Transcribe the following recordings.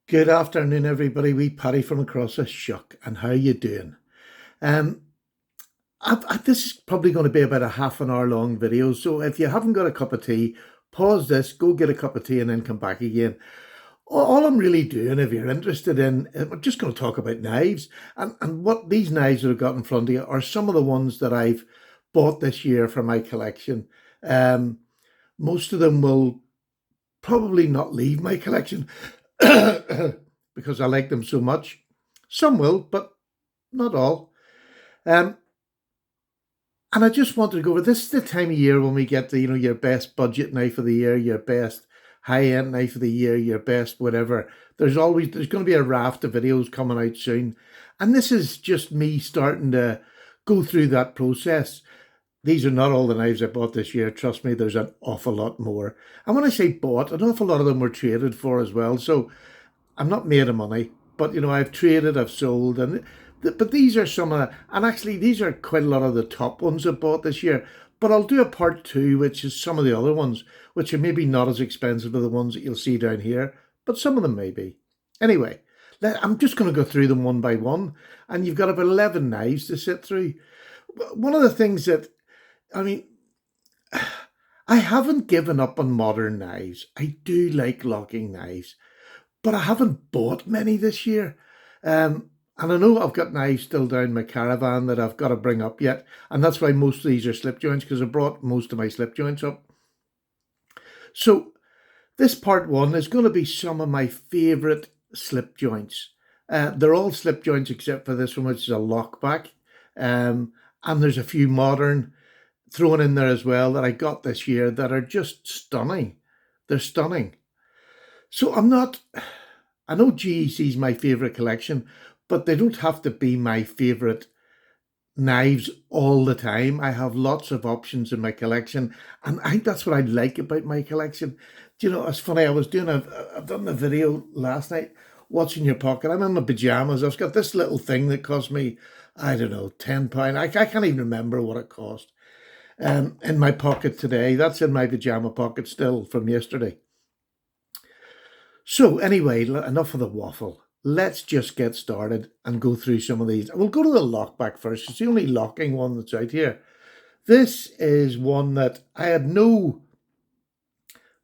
Good afternoon, everybody. Wee Paddy from across the shuck, and how you doing? Um, this is probably going to be about a half an hour long video, so if you haven't got a cup of tea, pause this, go get a cup of tea, and then come back again. All I'm really doing, if you're interested in, I'm just going to talk about knives, and what these knives that I've got in front of you are some of the ones that I've bought this year for my collection. Um, Most of them will probably not leave my collection because I like them so much. Some will, but not all. Um, and I just wanted to go over this is the time of year when we get the, your best budget knife of the year, your best high end knife of the year, your best whatever. There's going to be a raft of videos coming out soon. And this is just me starting to go through that process. These are not all the knives I bought this year. Trust me, there's an awful lot more. And when I say bought, an awful lot of them were traded for as well. So I'm not made of money, but I've traded, I've sold, but these are some of, and actually these are quite a lot of the top ones I bought this year. But I'll do a part two, which is some of the other ones, which are maybe not as expensive as the ones that you'll see down here, but some of them may be. Anyway, I'm just going to go through them one by one, and you've got about 11 knives to sit through. One of the things that, I mean, I haven't given up on modern knives. I do like locking knives, but I haven't bought many this year. And I know I've got knives still down my caravan that I've got to bring up yet. And that's why most of these are slip joints, because I brought most of my slip joints up. So this part one is going to be some of my favourite slip joints. They're all slip joints except for this one, which is a lockback. And there's a few modern thrown in there as well that I got this year that are just stunning. They're stunning. So I know GEC is my favourite collection, but they don't have to be my favourite knives all the time. I have lots of options in my collection, and I think that's what I like about my collection. Do you know, it's funny, I've done the video last night, what's in your pocket. I'm in my pajamas. I've got this little thing that cost me, I don't know, £10. I can't even remember what it cost. In my pocket today. That's in my pajama pocket still from yesterday. So anyway, enough of the waffle. Let's just get started and go through some of these. We'll go to the lockback first. It's the only locking one that's out here. This is one that I had no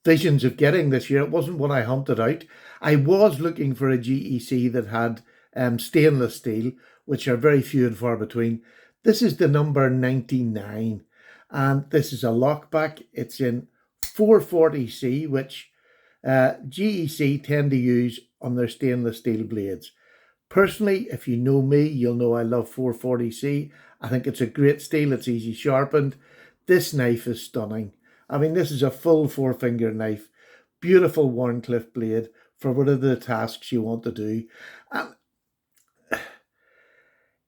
visions of getting this year. It wasn't one I hunted out. I was looking for a GEC that had stainless steel, which are very few and far between. This is the number 99, and this is a lockback. It's in 440C, which GEC tend to use on their stainless steel blades. Personally, if you know me, you'll know I love 440C. I think it's a great steel. It's easy sharpened. This knife is stunning. I mean, this is a full four-finger knife. Beautiful Wharncliffe blade for whatever the tasks you want to do. And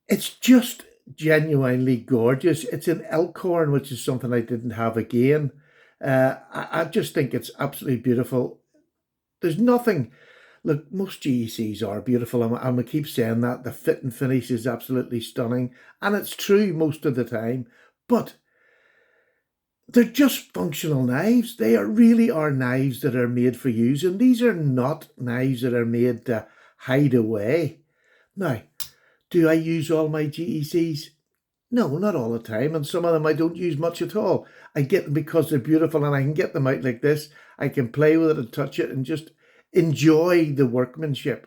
it's just genuinely gorgeous. It's an Elkhorn, which is something I didn't have again. I just think it's absolutely beautiful. There's nothing. Look, most GECs are beautiful, and we keep saying that. The fit and finish is absolutely stunning, and it's true most of the time, but they're just functional knives. They really are knives that are made for use, and these are not knives that are made to hide away. Now, do I use all my GECs? No, not all the time, and some of them I don't use much at all. I get them because they're beautiful, and I can get them out like this. I can play with it and touch it and just enjoy the workmanship.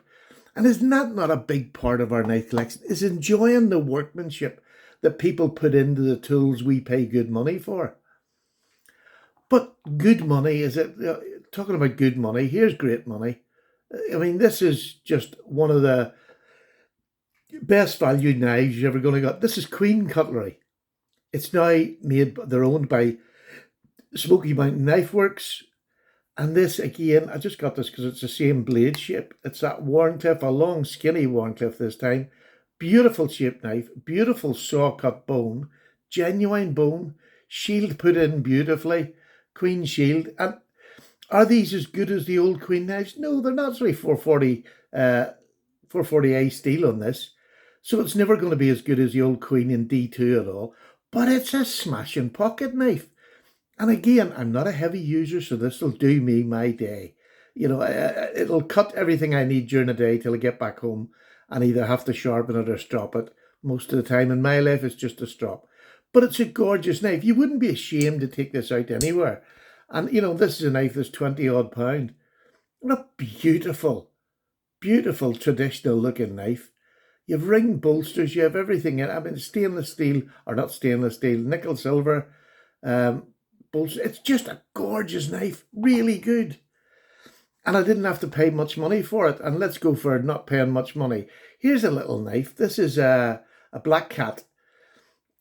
And isn't that not a big part of our knife collection? Is enjoying the workmanship that people put into the tools we pay good money for. But good money, is it? Talking about good money, here's great money. I mean, this is just one of the best value knives you're ever going to get. This is Queen Cutlery. It's now made, they're owned by Smoky Mountain Knife Works. And this, again, I just got this because it's the same blade shape. It's that Wharncliffe, a long, skinny Wharncliffe this time. Beautiful shaped knife, beautiful saw cut bone, genuine bone, shield put in beautifully, Queen shield. And are these as good as the old Queen knives? No, they're not. It's only 440A steel on this. So it's never going to be as good as the old Queen in D2 at all. But it's a smashing pocket knife. And again, I'm not a heavy user, so this will do me my day. It'll cut everything I need during the day till I get back home and either have to sharpen it or strop it. Most of the time in my life, it's just a strop. But it's a gorgeous knife. You wouldn't be ashamed to take this out anywhere. And, this is a knife that's 20 odd pound. What a beautiful, beautiful traditional looking knife. You have ring bolsters, you have everything in it. I mean, stainless steel, or not stainless steel, nickel silver bolster. It's just a gorgeous knife, really good. And I didn't have to pay much money for it. And let's go for not paying much money. Here's a little knife. This is a Black Cat.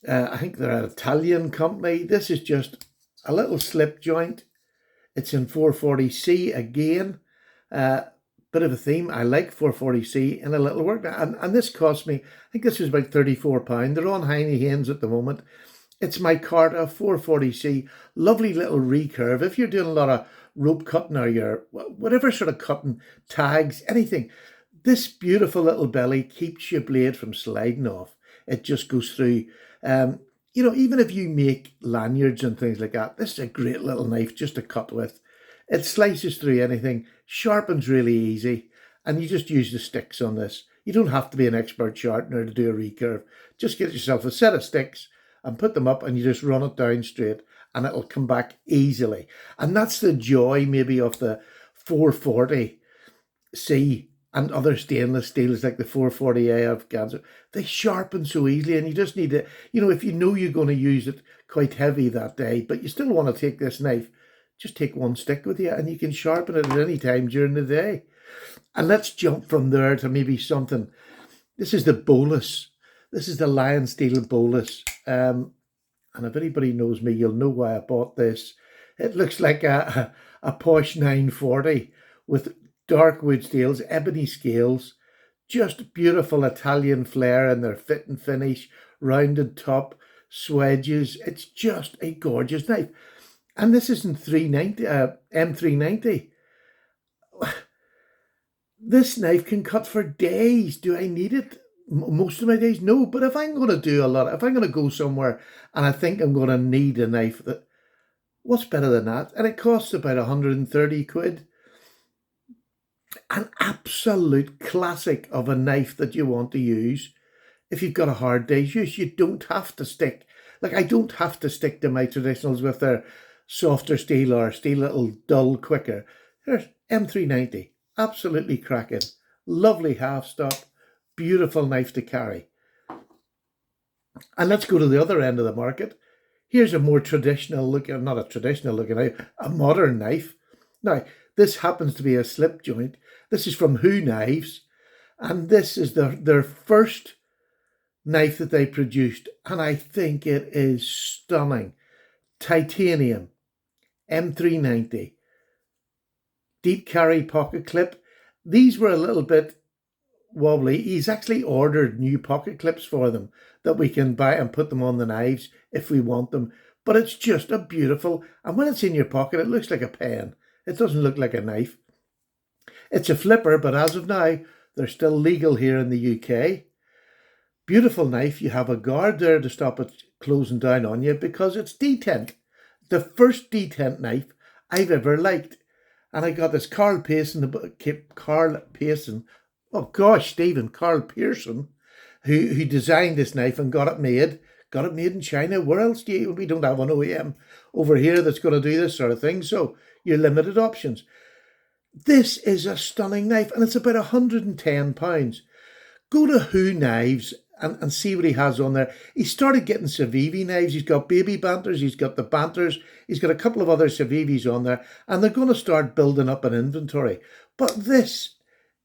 I think they're an Italian company. This is just a little slip joint. It's in 440C again. Bit of a theme. I like 440C in a little work. And this cost me, I think this was about £34. They're on Hennie Haynes at the moment. It's my Carta 440C. Lovely little recurve. If you're doing a lot of rope cutting or your whatever sort of cutting, tags, anything, this beautiful little belly keeps your blade from sliding off. It just goes through. Even if you make lanyards and things like that, this is a great little knife just to cut with. It slices through anything, sharpens really easy, and you just use the sticks on this. You don't have to be an expert sharpener to do a recurve. Just get yourself a set of sticks and put them up, and you just run it down straight, and it'll come back easily. And that's the joy maybe of the 440C and other stainless steels like the 440A of Ganser. They sharpen so easily, and you just need to, if you know you're going to use it quite heavy that day, but you still want to take this knife, just take one stick with you and you can sharpen it at any time during the day. And let's jump from there to maybe something. This is the Bolus. This is the Lion Steel Bolus. And if anybody knows me, you'll know why I bought this. It looks like a posh 940 with dark wood scales, ebony scales, just beautiful Italian flair in their fit and finish, rounded top, swedges. It's just a gorgeous knife. And this isn't M390. This knife can cut for days. Do I need it? Most of my days, no. But if I'm going to do if I'm going to go somewhere and I think I'm going to need a knife, what's better than that? And it costs about 130 quid. An absolute classic of a knife that you want to use. If you've got a hard day's use, you don't have to stick. Like, I don't have to stick to my traditionals with their softer steel or steel little dull quicker. There's M390, absolutely cracking. Lovely half stop, beautiful knife to carry. And let's go to the other end of the market. Here's a more traditional looking, not a traditional looking knife, a modern knife. Now, this happens to be a slip joint. This is from Who Knives, and this is their first knife that they produced, and I think it is stunning. Titanium, M390, deep carry pocket clip. These were a little bit wobbly. He's actually ordered new pocket clips for them that we can buy and put them on the knives if we want them. But it's just a beautiful, and when it's in your pocket, it looks like a pen. It doesn't look like a knife. It's a flipper, but as of now, they're still legal here in the UK. Beautiful knife. You have a guard there to stop it closing down on you because it's detent. The first detent knife I've ever liked. And I got this Carl Pearson, oh gosh, Stephen, Carl Pearson, who designed this knife and got it made. Got it made in China. Where else we don't have an OEM over here that's going to do this sort of thing. So you're limited options. This is a stunning knife, and it's about £110. Go to Who Knives and see what he has on there. He started getting Civivi knives. He's got baby banters. He's got the banters. He's got a couple of other Civivis on there, and they're going to start building up an inventory. But this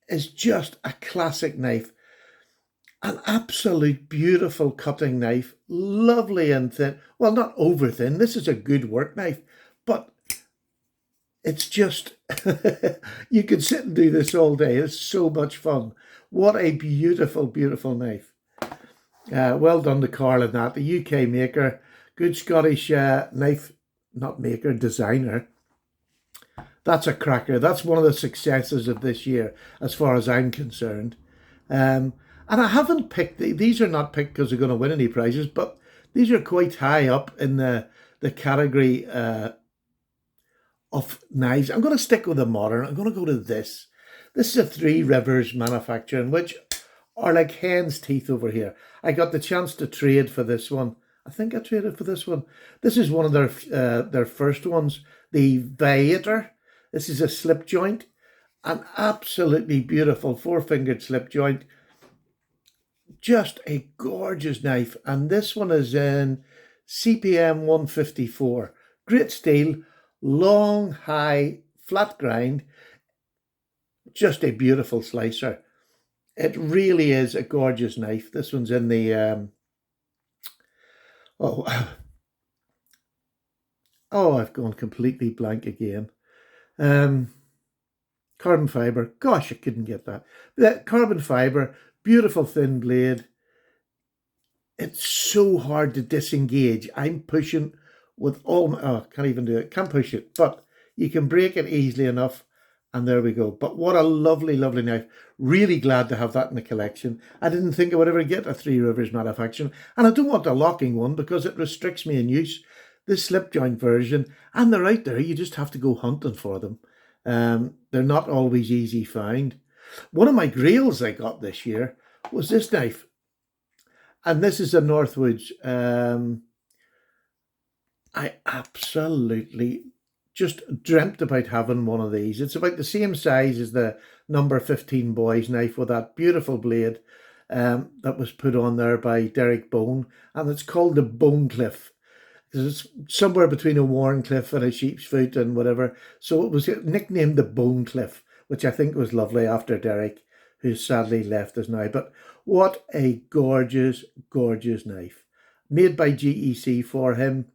is just a classic knife. An absolute beautiful cutting knife. Lovely and thin. Well, not over thin. This is a good work knife, but it's just, you can sit and do this all day. It's so much fun. What a beautiful, beautiful knife. Well done to Carl in that. The UK maker, good Scottish knife, not maker, designer. That's a cracker. That's one of the successes of this year, as far as I'm concerned. And I haven't picked, these are not picked because they're going to win any prizes, but these are quite high up in the category of knives. I'm going to stick with the modern. I'm going to go to this. This is a Three Rivers manufacturing, which are like hen's teeth over here. I got the chance to trade for this one. I think I traded for this one. This is one of their first ones, the Viator. This is a slip joint, an absolutely beautiful four-fingered slip joint. Just a gorgeous knife. And this one is in CPM 154. Great steel, long, high, flat grind. Just a beautiful slicer. It really is a gorgeous knife. This one's in the I've gone completely blank again. Carbon fiber. Gosh, I couldn't get that. That carbon fiber, beautiful thin blade. It's so hard to disengage. I'm pushing with all my, can't even do it. Can't push it, but you can break it easily enough. And there we go. But what a lovely, lovely knife. Really glad to have that in the collection. I didn't think I would ever get a Three Rivers manufacturing. And I don't want a locking one because it restricts me in use. This slip joint version, and they're out there. You just have to go hunting for them. They're not always easy find. One of my grails I got this year was this knife. And this is a Northwoods. I absolutely just dreamt about having one of these. It's about the same size as the number 15 boys knife with that beautiful blade that was put on there by Derek Bone. And it's called the Bone Cliff. It's somewhere between a Warncliffe and a sheep's foot and whatever. So it was nicknamed the Bone Cliff, which I think was lovely after Derek, who sadly left us now. But what a gorgeous, gorgeous knife. Made by GEC for him.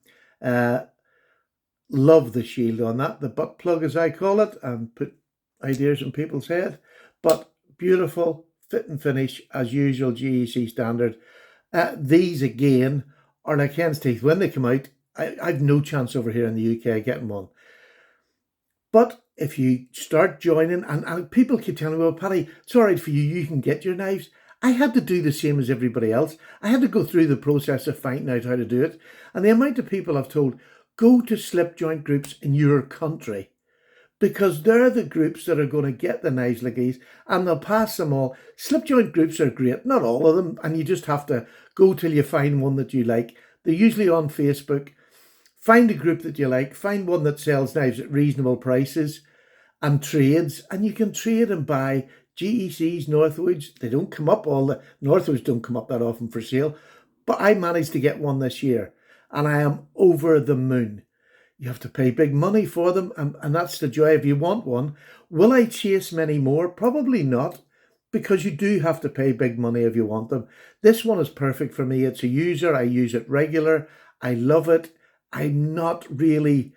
Love the shield on that, the butt plug as I call it, and put ideas in people's head. But beautiful fit and finish as usual, GEC standard. These again are like hen's teeth. When they come out, I've no chance over here in the UK getting one. But if you start joining, and people keep telling me, well, Paddy, it's all right for you, you can get your knives. I had to do the same as everybody else. I had to go through the process of finding out how to do it. And the amount of people I've told, go to slip joint groups in your country, because they're the groups that are going to get the knives like these, and they'll pass them all. Slip joint groups are great, not all of them, and you just have to go till you find one that you like. They're usually on Facebook. Find a group that you like, find one that sells knives at reasonable prices and trades, and you can trade and buy GEC's, Northwoods. They don't come up Northwoods don't come up that often for sale, but I managed to get one this year. And I am over the moon. You have to pay big money for them, and that's the joy if you want one. Will I chase many more? Probably not, because you do have to pay big money if you want them. This one is perfect for me. It's a user. I use it regular. I love it. I'm not really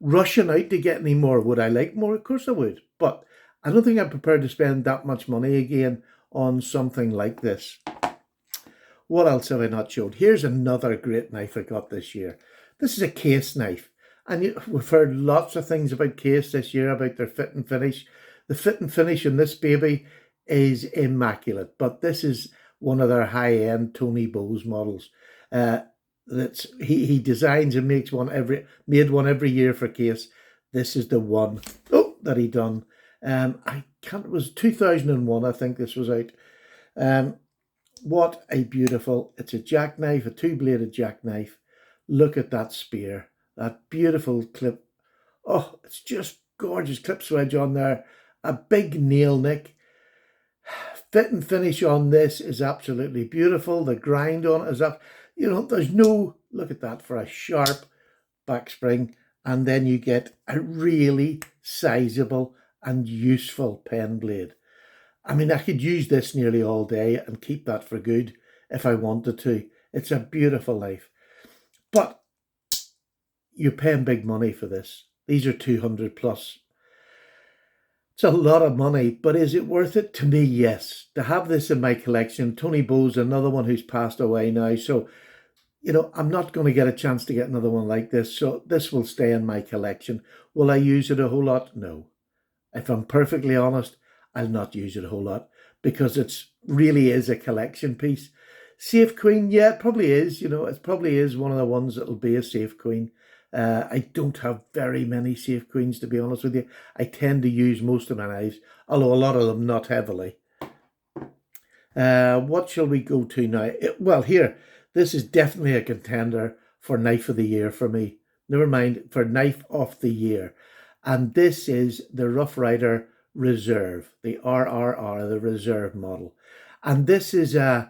rushing out to get any more. Would I like more? Of course I would. But I don't think I'm prepared to spend that much money again on something like this. What else have I not showed? Here's another great knife I got this year. This is a case knife. And we've heard lots of things about Case this year, about their fit and finish. The fit and finish in this baby is immaculate. But this is one of their high-end Tony Bose models. He designs and made one every year for Case. This is the one that he done. It was 2001, I think this was out. What a beautiful, it's a jackknife, a two-bladed jackknife. Look at that spear, that beautiful clip. Oh, it's just gorgeous. Clip swedge on there, a big nail nick. Fit and finish on this is absolutely beautiful. The grind on it is up. There's no, look at that, for a sharp back spring. And then you get a really sizable and useful pen blade. I mean, I could use this nearly all day and keep that for good if I wanted to. It's a beautiful knife. But you're paying big money for this. These are 200 plus. It's a lot of money, but is it worth it? To me, yes. To have this in my collection. Tony Bose, another one who's passed away now. So, I'm not going to get a chance to get another one like this. So this will stay in my collection. Will I use it a whole lot? No. If I'm perfectly honest, I'll not use it a whole lot because it really is a collection piece. Safe Queen, yeah, it probably is. It probably is one of the ones that'll be a Safe Queen. I don't have very many safe queens, to be honest with you. I tend to use most of my knives, although a lot of them not heavily. What shall we go to now? Well, here, this is definitely a contender for knife of the year for me. Never mind, for knife of the year. And this is the Rough Rider Reserve, the RRR, the Reserve model. And this is an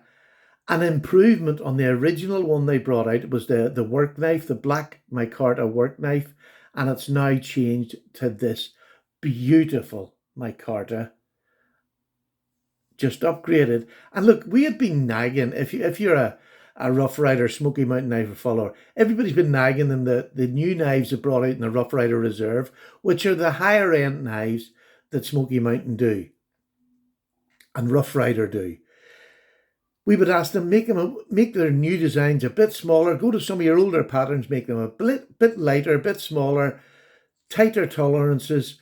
improvement on the original one they brought out. It was the work knife, the black micarta work knife, and it's now changed to this beautiful micarta, just upgraded. And look, we had been nagging, if you're a Rough Rider Smoky Mountain knife follower, everybody's been nagging them the new knives that brought out in the Rough Rider Reserve, which are the higher end knives that Smoky Mountain do and Rough Rider do. We would ask them, make their new designs a bit smaller, go to some of your older patterns, make them a bit lighter, a bit smaller, tighter tolerances.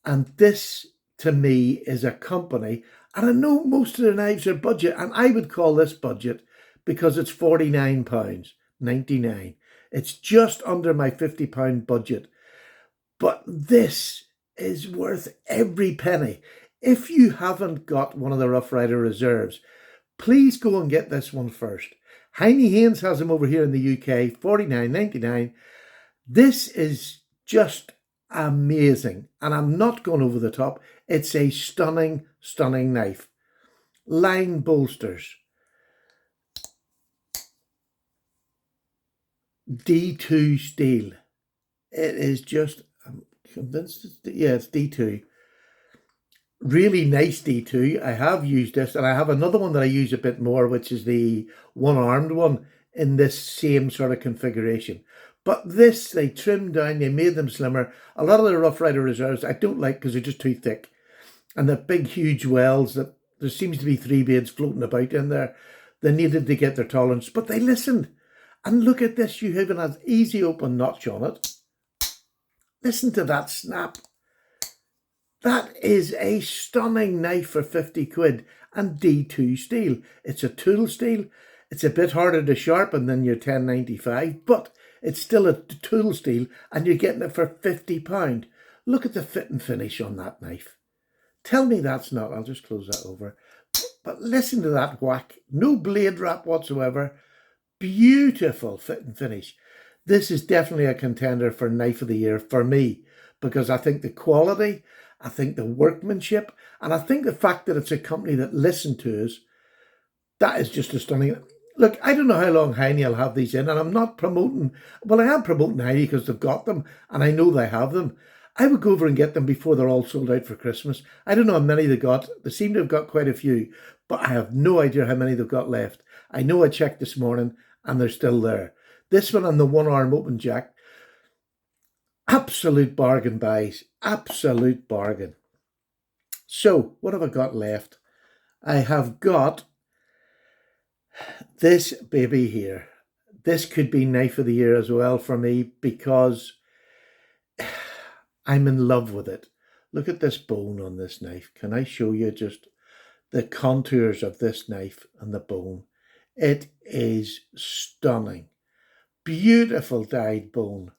And this, to me, is a company, and I know most of their knives are budget, and I would call this budget because it's £49.99. It's just under my £50 budget. But this is worth every penny. If you haven't got one of the Rough Rider Reserves, please go and get this one first. Hennie Haynes has them over here in the UK, £49.99. This is just amazing, and I'm not going over the top. It's a stunning, stunning knife. Line bolsters, D2 steel. It is just, I'm convinced it's D2. Really nice D2. I have used this, and I have another one that I use a bit more, which is the one-armed one in this same sort of configuration. But this, they trimmed down, they made them slimmer. A lot of the Rough Rider Reserves I don't like because they're just too thick. And the big, huge wells that there seems to be 3 blades floating about in there. They needed to get their tolerance, but they listened. And look at this, you have an easy open notch on it. Listen to that snap. That is a stunning knife for 50 quid and D2 steel. It's a tool steel. It's a bit harder to sharpen than your 1095, but it's still a tool steel and you're getting it for £50. Look at the fit and finish on that knife. Tell me that's not, I'll just close that over. But listen to that whack. No blade wrap whatsoever. Beautiful fit and finish. This is definitely a contender for knife of the year for me, because I think the quality, I think the workmanship, and I think the fact that it's a company that listened to us, that is just a stunning. Look, I don't know how long Hennie will have these in, and I'm not promoting, well, I am promoting Hennie because they've got them, and I know they have them. I would go over and get them before they're all sold out for Christmas. I don't know how many they got. They seem to have got quite a few, but I have no idea how many they've got left. I know I checked this morning, and they're still there. This one on the one-arm open jack, absolute bargain buys, absolute bargain. So, what have I got left? I have got this baby here. This could be knife of the year as well for me because I'm in love with it. Look at this bone on this knife. Can I show you just the contours of this knife and the bone? It is stunning. Beautiful dyed bone.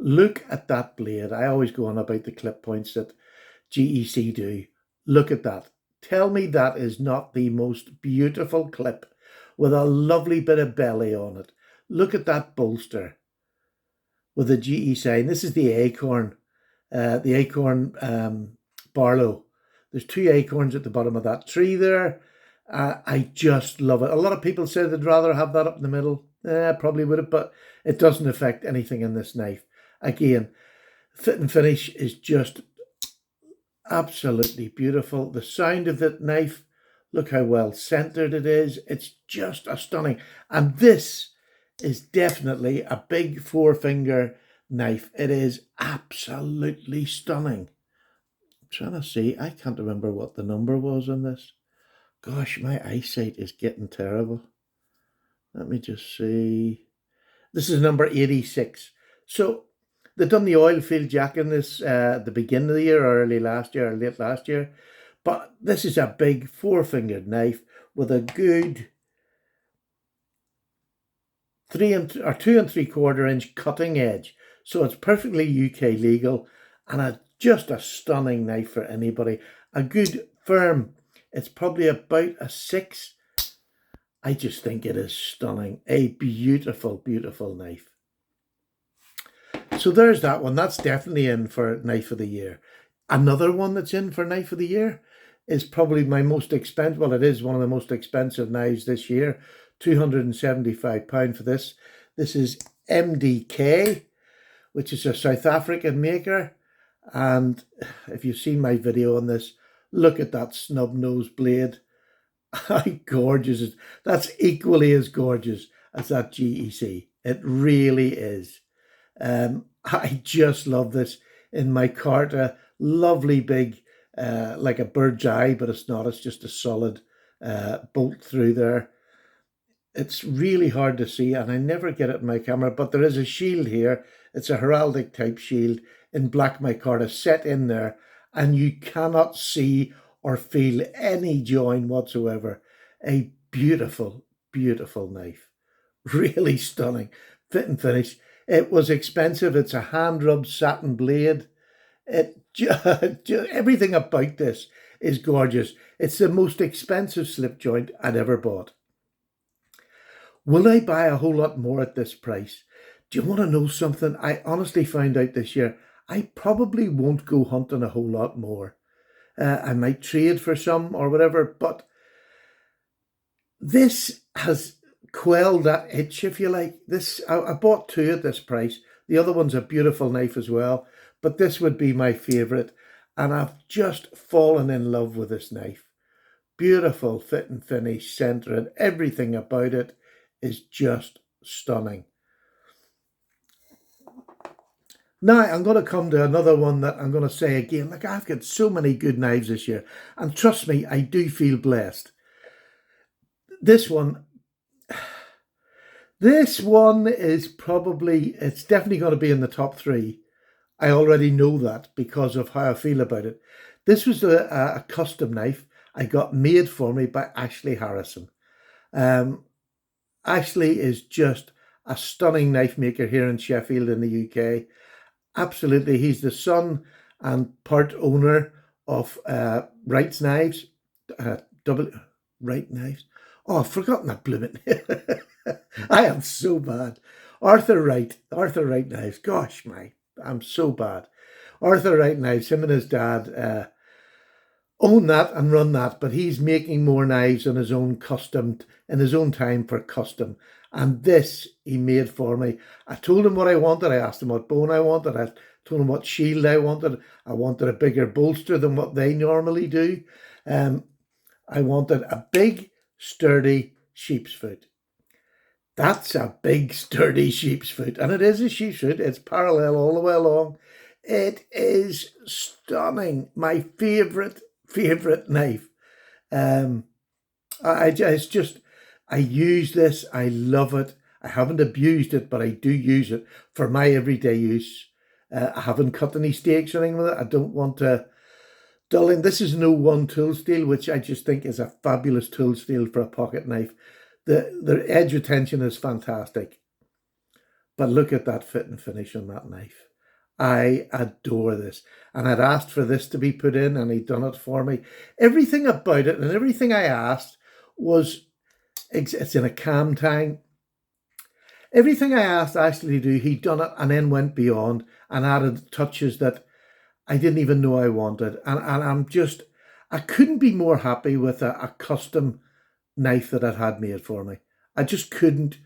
Look at that blade. I always go on about the clip points that GEC do. Look at that. Tell me that is not the most beautiful clip with a lovely bit of belly on it. Look at that bolster with the GE sign. This is the acorn Barlow. There's 2 acorns at the bottom of that tree there. I just love it. A lot of people say they'd rather have that up in the middle. Probably would have, but it doesn't affect anything in this knife. Again, fit and finish is just absolutely beautiful. The sound of that knife, look how well centered it is. It's just stunning. And this is definitely a big 4-finger knife. It is absolutely stunning. I'm trying to see, I can't remember what the number was on this. Gosh, my eyesight is getting terrible. Let me just see. This is number 86. So they've done the oil field jack in this at the beginning of the year or early last year or late last year. But this is a big 4-fingered knife with a good or 2¾ inch cutting edge. So it's perfectly UK legal, and just a stunning knife for anybody. A good firm, it's probably about a 6. I just think it is stunning. A beautiful, beautiful knife. So there's that one. That's definitely in for Knife of the Year. Another one that's in for Knife of the Year is probably my most expensive. Well, it is one of the most expensive knives this year. £275 for this. This is MDK, which is a South African maker. And if you've seen my video on this, look at that snub nose blade. How gorgeous is that's equally as gorgeous as that GEC. It really is. I just love this in my Carta. Lovely big, like a bird's eye, but it's not. It's just a solid bolt through there. It's really hard to see, and I never get it in my camera, but there is a shield here. It's a heraldic type shield in black micarta set in there, and you cannot see or feel any join whatsoever. A beautiful, beautiful knife. Really stunning. Fit and finish. It was expensive. It's a hand-rubbed satin blade. Everything about this is gorgeous. It's the most expensive slip joint I'd ever bought. Will I buy a whole lot more at this price? Do you want to know something? I honestly found out this year I probably won't go hunting a whole lot more. I might trade for some or whatever, but this has quelled that itch, if you like. I bought 2 at this price. The other one's a beautiful knife as well, but this would be my favourite, and I've just fallen in love with this knife. Beautiful fit and finish, centre, and everything about it is just stunning. Now I'm going to come to another one that I'm going to say again. Like, I've got so many good knives this year, and trust me, I do feel blessed. This one is probably, it's definitely going to be in the top 3. I already know that because of how I feel about it. This was a custom knife I got made for me by Ashley Harrison. Ashley is just a stunning knife maker here in Sheffield in the UK. Absolutely, he's the son and part owner of Wright's Knives. Wright Knives. Oh, I've forgotten that blooming. I am so bad. Arthur Wright Knives. Gosh, I'm so bad. Arthur Wright Knives, him and his dad own that and run that, but he's making more knives in his own time for custom. And this he made for me. I told him what I wanted. I asked him what bone I wanted. I told him what shield I wanted. I wanted a bigger bolster than what they normally do. I wanted a big, sturdy sheep's foot. That's a big, sturdy sheep's foot. And it is a sheep's foot. It's parallel all the way along. It is stunning. My favourite knife. I use this. I love it. I haven't abused it, but I do use it for my everyday use. I haven't cut any steaks or anything with it. I don't want to dull in. This is no one tool steel, which I just think is a fabulous tool steel for a pocket knife. The edge retention is fantastic. But look at that fit and finish on that knife. I adore this. And I'd asked for this to be put in, and he'd done it for me. Everything about it and everything I asked was, it's in a cam tang. Everything I asked Ashley to do, he'd done it and then went beyond and added touches that I didn't even know I wanted. And I couldn't be more happy with a custom knife that I'd had made for me. I just couldn't.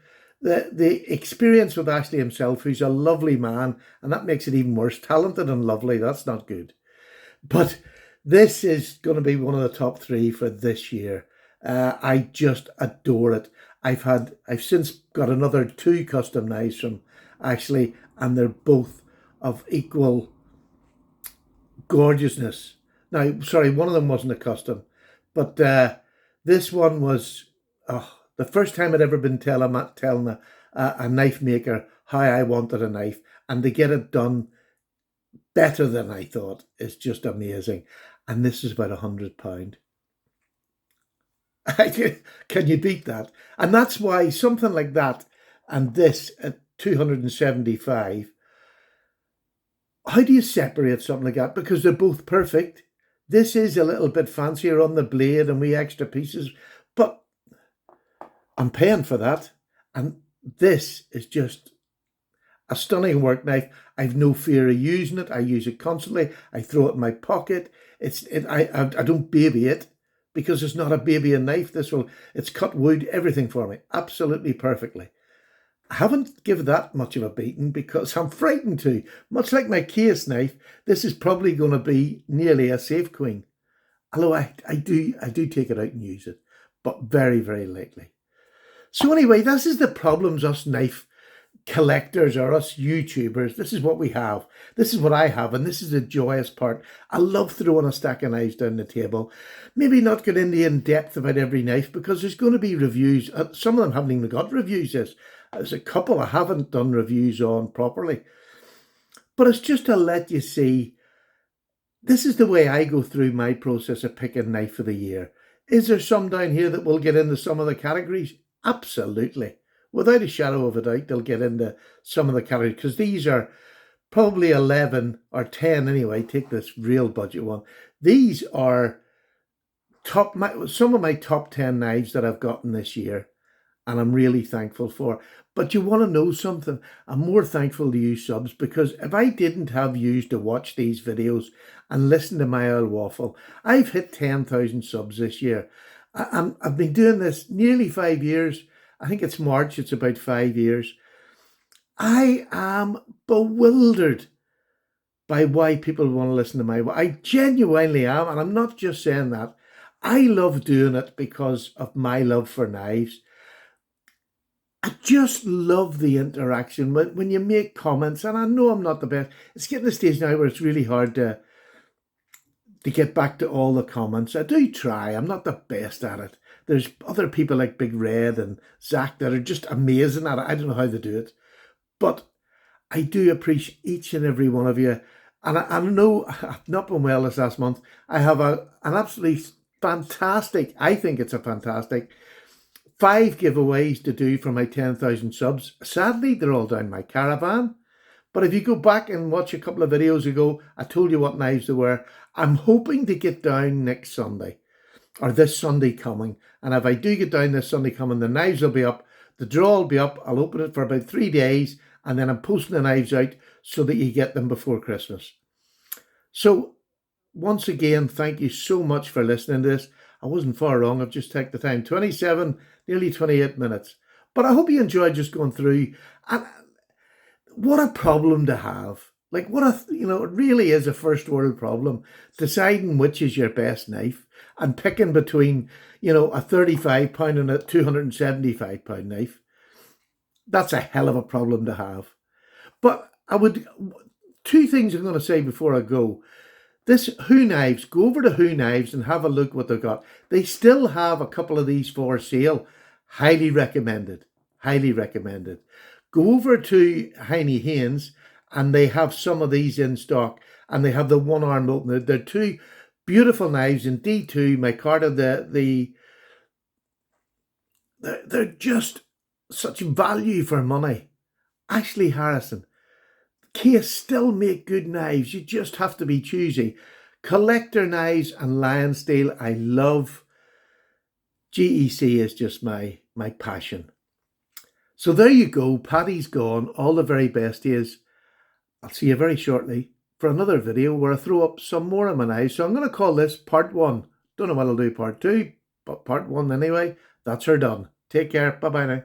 The experience with Ashley himself, who's a lovely man, and that makes it even worse. Talented and lovely, that's not good. But this is going to be one of the top 3 for this year. I just adore it. I've since got another 2 custom knives from Ashley, and they're both of equal gorgeousness. Now, sorry, one of them wasn't a custom, but this one was the first time I'd ever been telling a knife maker how I wanted a knife, and to get it done better than I thought is just amazing. And this is about £100. Can you beat that? And that's why something like that, and this at 275. How do you separate something like that? Because they're both perfect. This is a little bit fancier on the blade and we extra pieces, but I'm paying for that. And this is just a stunning work knife. I've no fear of using it. I use it constantly. I throw it in my pocket. I don't baby it because it's not a babying knife. It's cut wood, everything for me. Absolutely perfectly. I haven't given that much of a beating because I'm frightened to. Much like my case knife, this is probably going to be nearly a safe queen. Although I do take it out and use it, but very, very lightly. So anyway, this is the problems us knife collectors or us YouTubers. This is what we have. This is what I have, and this is the joyous part. I love throwing a stack of knives down the table. Maybe not get into in depth about every knife because there's going to be reviews. Some of them haven't even got reviews. There's a couple I haven't done reviews on properly. But it's just to let you see, this is the way I go through my process of picking knife of the year. Is there some down here that will get into some of the categories? Absolutely. Without a shadow of a doubt, they'll get into some of the categories because these are probably 11 or 10 anyway. Take this real budget one. These are some of my top 10 knives that I've gotten this year, and I'm really thankful for. But you want to know something? I'm more thankful to you subs because if I didn't have you to watch these videos and listen to my old waffle, I've hit 10,000 subs this year. I've been doing this nearly 5 years. I think it's March, it's about 5 years. I am bewildered by why people want to listen to my. I genuinely am, and I'm not just saying that. I love doing it because of my love for knives. I just love the interaction when you make comments, and I know I'm not the best. It's getting to the stage now where it's really hard to get back to all the comments. I do try. I'm not the best at it. There's other people like Big Red and Zach that are just amazing at it. I don't know how they do it. But I do appreciate each and every one of you. And I know I've not been well this last month. I have an absolutely fantastic, I think it's a fantastic, 5 giveaways to do for my 10,000 subs. Sadly, they're all down my caravan. But if you go back and watch a couple of videos ago, I told you what knives they were. I'm hoping to get down next Sunday, or this Sunday coming. And if I do get down this Sunday coming, the knives will be up, the draw will be up. I'll open it for about 3 days, and then I'm posting the knives out so that you get them before Christmas. So once again, thank you so much for listening to this. I wasn't far wrong. I've just taken the time, 27, nearly 28 minutes. But I hope you enjoyed just going through. And what a problem to have. Like it really is a first world problem, deciding which is your best knife and picking between, a 35 pound and a 275 pound knife. That's a hell of a problem to have. But 2 things I'm going to say before I go. This Who Knives, go over to Who Knives and have a look what they've got. They still have a couple of these for sale. Highly recommended. Highly recommended. Go over to Hennie Haynes and they have some of these in stock, and they have the one-arm opener. They're 2 beautiful knives in D2, micarta. They're just such value for money. Ashley Harrison. Case still make good knives. You just have to be choosy. Collector knives and lion steel, I love. GEC is just my passion. So there you go. Paddy's gone. All the very best to you. I'll see you very shortly for another video where I throw up some more of my knives. So I'm going to call this part 1. Don't know what I'll do part 2, but part 1 anyway. That's her done. Take care. Bye-bye now.